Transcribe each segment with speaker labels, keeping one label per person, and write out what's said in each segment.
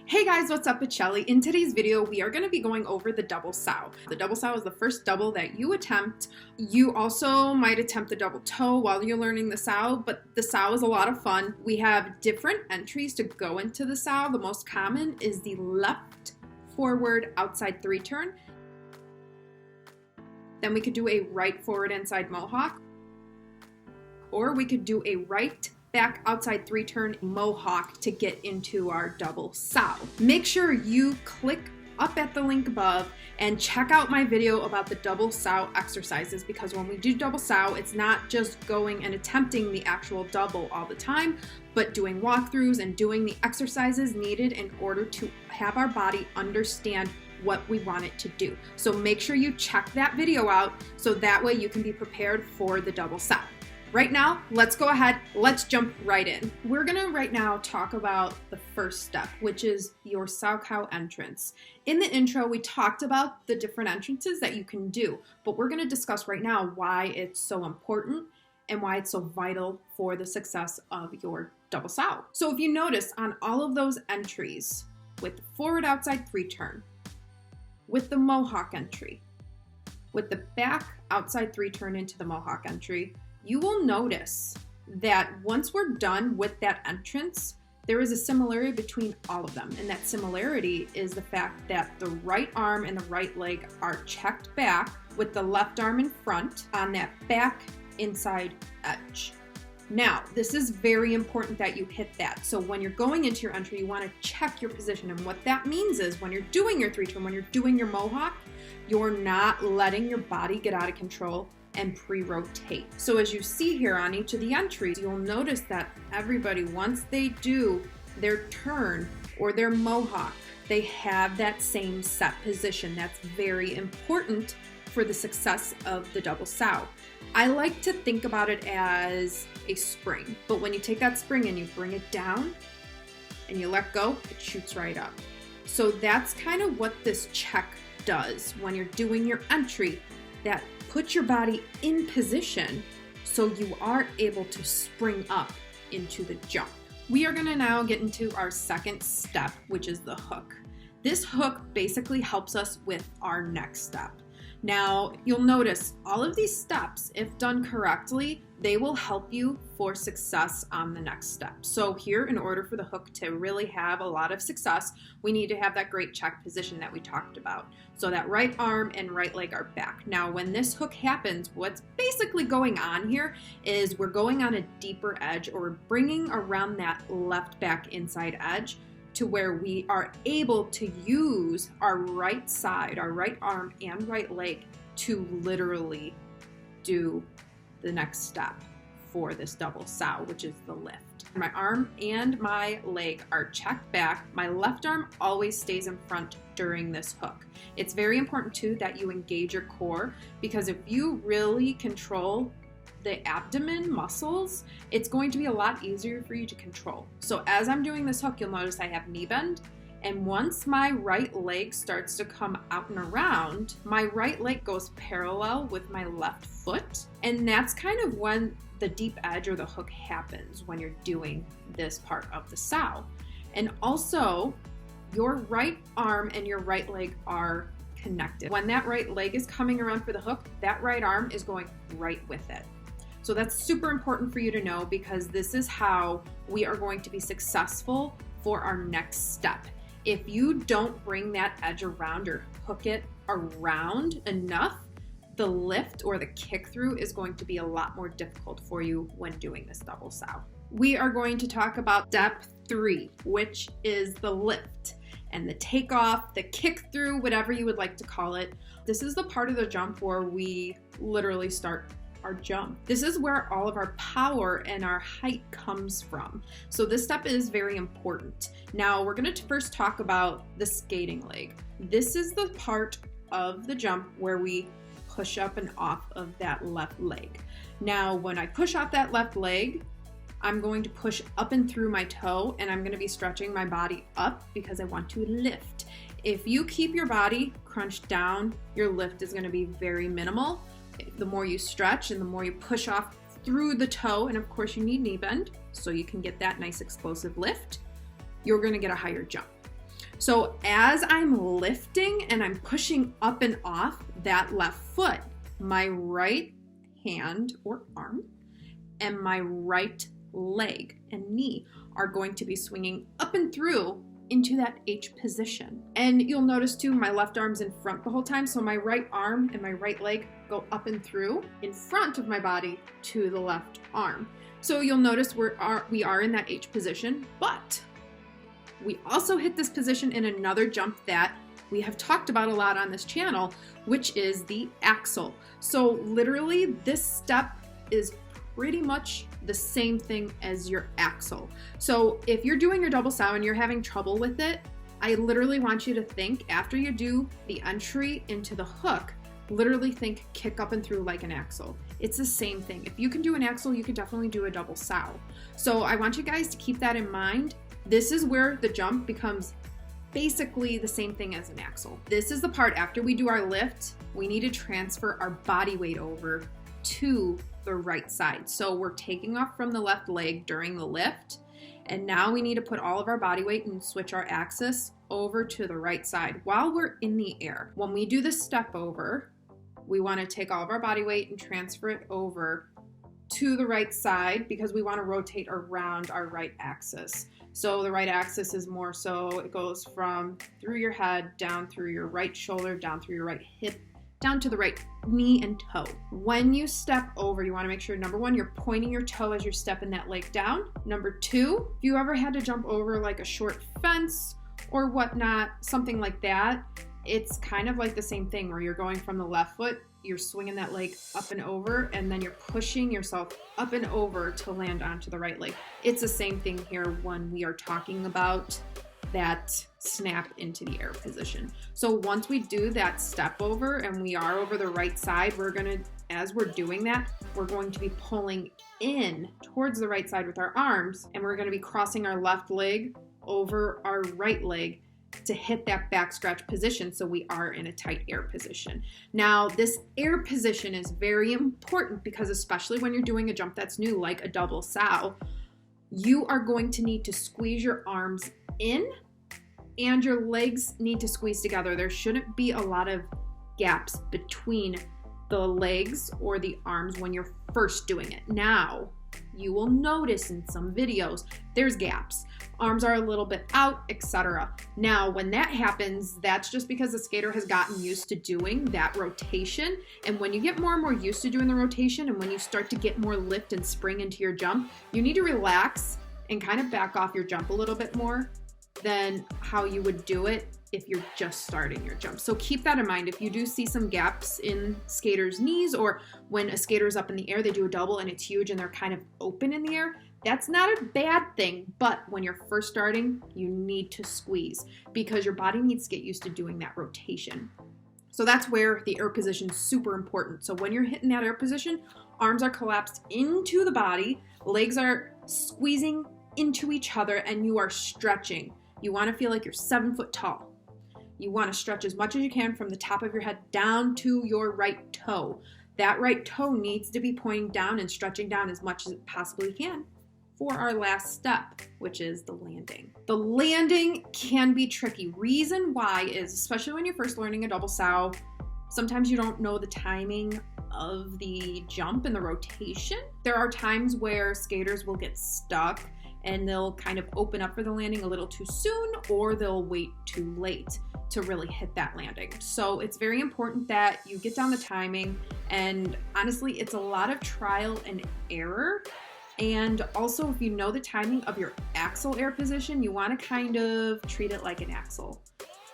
Speaker 1: Hey guys, what's up? It's Shelly. In today's video, we are going to be going over the double sow. The double sow is the first double that you attempt. You also might attempt the double toe while you're learning the sow, but the sow is a lot of fun. We have different entries to go into the sow. The most common is the left forward outside 3 turn. Then we could do a right forward inside mohawk, or we could do a right back outside 3 turn mohawk to get into our double sow. Make sure you click up at the link above and check out my video about the double sow exercises, because when we do double sow, it's not just going and attempting the actual double all the time, but doing walkthroughs and doing the exercises needed in order to have our body understand what we want it to do. So make sure you check that video out so that way you can be prepared for the double sow. Right now, let's go ahead, let's jump right in. We're gonna right now talk about the first step, which is your Salchow entrance. In the intro, we talked about the different entrances that you can do, but we're gonna discuss right now why it's so important and why it's so vital for the success of your double sow. So if you notice on all of those entries, with the forward outside 3 turn, with the mohawk entry, with the back outside 3 turn into the mohawk entry, you will notice that once we're done with that entrance, there is a similarity between all of them. And that similarity is the fact that the right arm and the right leg are checked back with the left arm in front on that back inside edge. Now, this is very important that you hit that. So when you're going into your entry, you want to check your position. And what that means is when you're doing your 3 turn, when you're doing your mohawk, you're not letting your body get out of control and pre-rotate. So as you see here on each of the entries, you'll notice that everybody, once they do their turn or their mohawk, they have that same set position. That's very important for the success of the double sow. I like to think about it as a spring, but when you take that spring and you bring it down and you let go, it shoots right up. So that's kind of what this check does when you're doing your entry. That put your body in position so you are able to spring up into the jump. We are going to now get into our second step, which is the hook. This hook basically helps us with our next step. Now, you'll notice all of these steps, if done correctly, they will help you for success on the next step. So here, in order for the hook to really have a lot of success, we need to have that great check position that we talked about. So that right arm and right leg are back. Now, when this hook happens, what's basically going on here is we're going on a deeper edge, or we're bringing around that left back inside edge to where we are able to use our right side, our right arm and right leg to literally do the next step for this double sow, which is the lift. My arm and my leg are checked back. My left arm always stays in front during this hook. It's very important too that you engage your core, because if you really control the abdomen muscles, it's going to be a lot easier for you to control. So as I'm doing this hook, you'll notice I have knee bend. And once my right leg starts to come out and around, my right leg goes parallel with my left foot. And that's kind of when the deep edge or the hook happens, when you're doing this part of the sow. And also, your right arm and your right leg are connected. When that right leg is coming around for the hook, that right arm is going right with it. So that's super important for you to know, because this is how we are going to be successful for our next step. If you don't bring that edge around or hook it around enough, the lift or the kick through is going to be a lot more difficult for you when doing this double sow. We are going to talk about step 3, which is the lift and the takeoff, the kick through, whatever you would like to call it. This is the part of the jump where we literally start our jump. This is where all of our power and our height comes from. So this step is very important. Now we're going to first talk about the skating leg. This is the part of the jump where we push up and off of that left leg. Now when I push off that left leg, I'm going to push up and through my toe, and I'm going to be stretching my body up because I want to lift. If you keep your body crunched down, your lift is going to be very minimal. The more you stretch and the more you push off through the toe, and of course you need knee bend so you can get that nice explosive lift, you're going to get a higher jump. So as I'm lifting and I'm pushing up and off that left foot, my right hand or arm and my right leg and knee are going to be swinging up and through into that H position. And you'll notice too, my left arm's in front the whole time. So my right arm and my right leg go up and through in front of my body to the left arm. So you'll notice we are in that H position, but we also hit this position in another jump that we have talked about a lot on this channel, which is the axle. So literally this step is pretty much the same thing as your axle. So if you're doing your double sow and you're having trouble with it, I literally want you to think after you do the entry into the hook, literally think kick up and through like an axle. It's the same thing. If you can do an axle, you can definitely do a double sow. So I want you guys to keep that in mind. This is where the jump becomes basically the same thing as an axle. This is the part after we do our lift, we need to transfer our body weight over to the right side. So we're taking off from the left leg during the lift, and now we need to put all of our body weight and switch our axis over to the right side while we're in the air. When we do the step over, we want to take all of our body weight and transfer it over to the right side because we want to rotate around our right axis. So the right axis is more so it goes from through your head, down through your right shoulder, down through your right hip, down to the right knee and toe. When you step over, you want to make sure, number one, you're pointing your toe as you're stepping that leg down. Number two, if you ever had to jump over like a short fence or whatnot, something like that, it's kind of like the same thing where you're going from the left foot, you're swinging that leg up and over, and then you're pushing yourself up and over to land onto the right leg. It's the same thing here when we are talking about that snap into the air position. So once we do that step over and we are over the right side, as we're doing that, we're going to be pulling in towards the right side with our arms, and we're going to be crossing our left leg over our right leg to hit that back scratch position, so we are in a tight air position. Now, this air position is very important because especially when you're doing a jump that's new, like a double sow, you are going to need to squeeze your arms in and your legs need to squeeze together. There shouldn't be a lot of gaps between the legs or the arms when you're first doing it. Now, you will notice in some videos, there's gaps. Arms are a little bit out, etc. Now, when that happens, that's just because the skater has gotten used to doing that rotation. And when you get more and more used to doing the rotation, and when you start to get more lift and spring into your jump, you need to relax and kind of back off your jump a little bit more than how you would do it if you're just starting your jump. So keep that in mind. If you do see some gaps in skaters' knees, or when a skater's up in the air, they do a double and it's huge and they're kind of open in the air, that's not a bad thing. But when you're first starting, you need to squeeze because your body needs to get used to doing that rotation. So that's where the air position is super important. So when you're hitting that air position, arms are collapsed into the body, legs are squeezing into each other, and you are stretching. You want to feel like you're 7 foot tall. You want to stretch as much as you can from the top of your head down to your right toe. That right toe needs to be pointing down and stretching down as much as it possibly can for our last step, which is the landing. The landing can be tricky. Reason why is, especially when you're first learning a double sow, sometimes you don't know the timing of the jump and the rotation. There are times where skaters will get stuck and they'll kind of open up for the landing a little too soon, or they'll wait too late to really hit that landing. So it's very important that you get down the timing, and honestly, it's a lot of trial and error. And also, if you know the timing of your axle air position, you want to kind of treat it like an axle.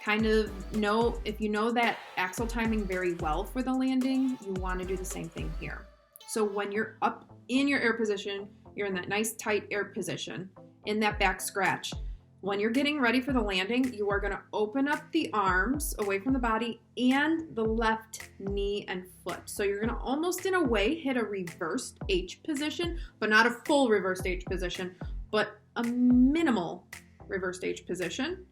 Speaker 1: Kind of know, if you know that axle timing very well for the landing, you want to do the same thing here. So when you're up in your air position, you're in that nice tight air position in that back scratch. When you're getting ready for the landing, you are going to open up the arms away from the body and the left knee and foot. So you're going to almost in a way hit a reversed H position, but not a full reversed H position, but a minimal reversed H position.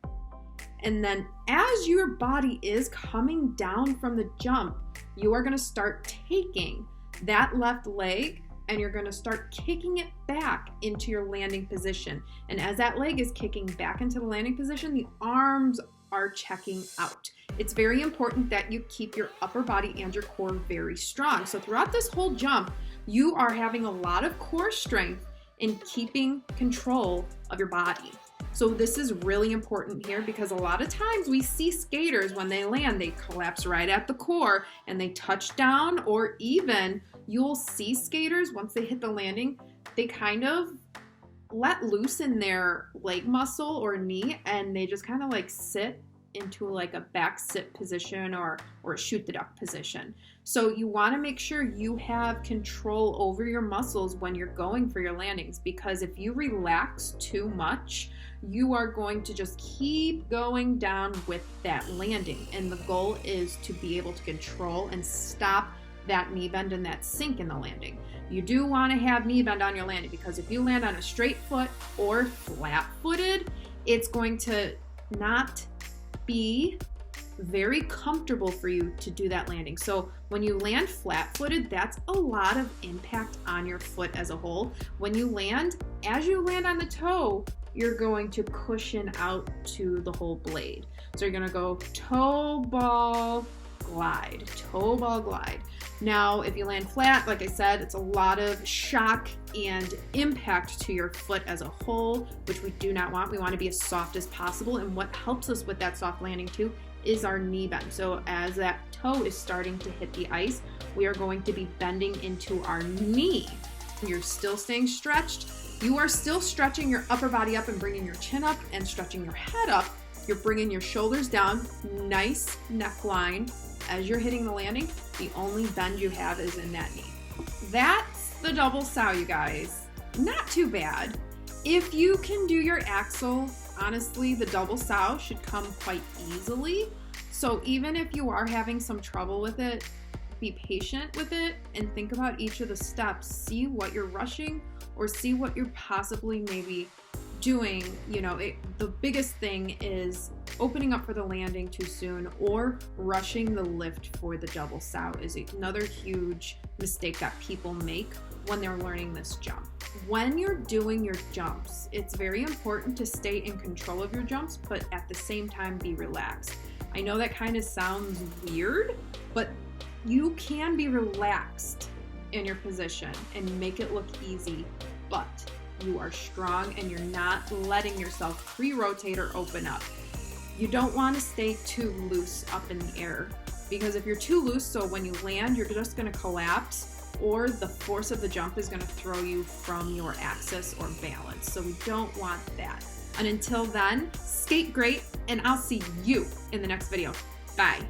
Speaker 1: And then as your body is coming down from the jump, you are going to start taking that left leg and you're gonna start kicking it back into your landing position. And as that leg is kicking back into the landing position, the arms are checking out. It's very important that you keep your upper body and your core very strong. So throughout this whole jump, you are having a lot of core strength in keeping control of your body. So this is really important here because a lot of times we see skaters when they land, they collapse right at the core and they touch down, or even you'll see skaters once they hit the landing, they kind of let loose in their leg muscle or knee and they just kind of like sit into like a back sit position or a shoot the duck position. So you want to make sure you have control over your muscles when you're going for your landings, because if you relax too much, you are going to just keep going down with that landing. And the goal is to be able to control and stop that knee bend and that sink in the landing. You do want to have knee bend on your landing, because if you land on a straight foot or flat footed, it's going to not be very comfortable for you to do that landing. So when you land flat footed, that's a lot of impact on your foot as a whole. When you land, as you land on the toe, you're going to cushion out to the whole blade. So you're going to go toe ball glide, toe ball glide. Now, if you land flat, like I said, it's a lot of shock and impact to your foot as a whole, which we do not want. We want to be as soft as possible. And what helps us with that soft landing too is our knee bend. So as that toe is starting to hit the ice, we are going to be bending into our knee. You're still staying stretched. You are still stretching your upper body up and bringing your chin up and stretching your head up. You're bringing your shoulders down, nice neckline. As you're hitting the landing, the only bend you have is in that knee. That's the double sow, you guys. Not too bad. If you can do your axle, honestly, the double sow should come quite easily. So even if you are having some trouble with it, be patient with it and think about each of the steps. See what you're rushing or see what you're possibly maybe doing. You know, the biggest thing is opening up for the landing too soon or rushing the lift for the double sow is another huge mistake that people make when they're learning this jump. When you're doing your jumps, it's very important to stay in control of your jumps, but at the same time be relaxed. I know that kind of sounds weird, but you can be relaxed in your position and make it look easy, but you are strong and you're not letting yourself pre-rotate or open up. You don't want to stay too loose up in the air, because if you're too loose, so when you land, you're just going to collapse, or the force of the jump is going to throw you from your axis or balance. So we don't want that. And until then, skate great, and I'll see you in the next video. Bye.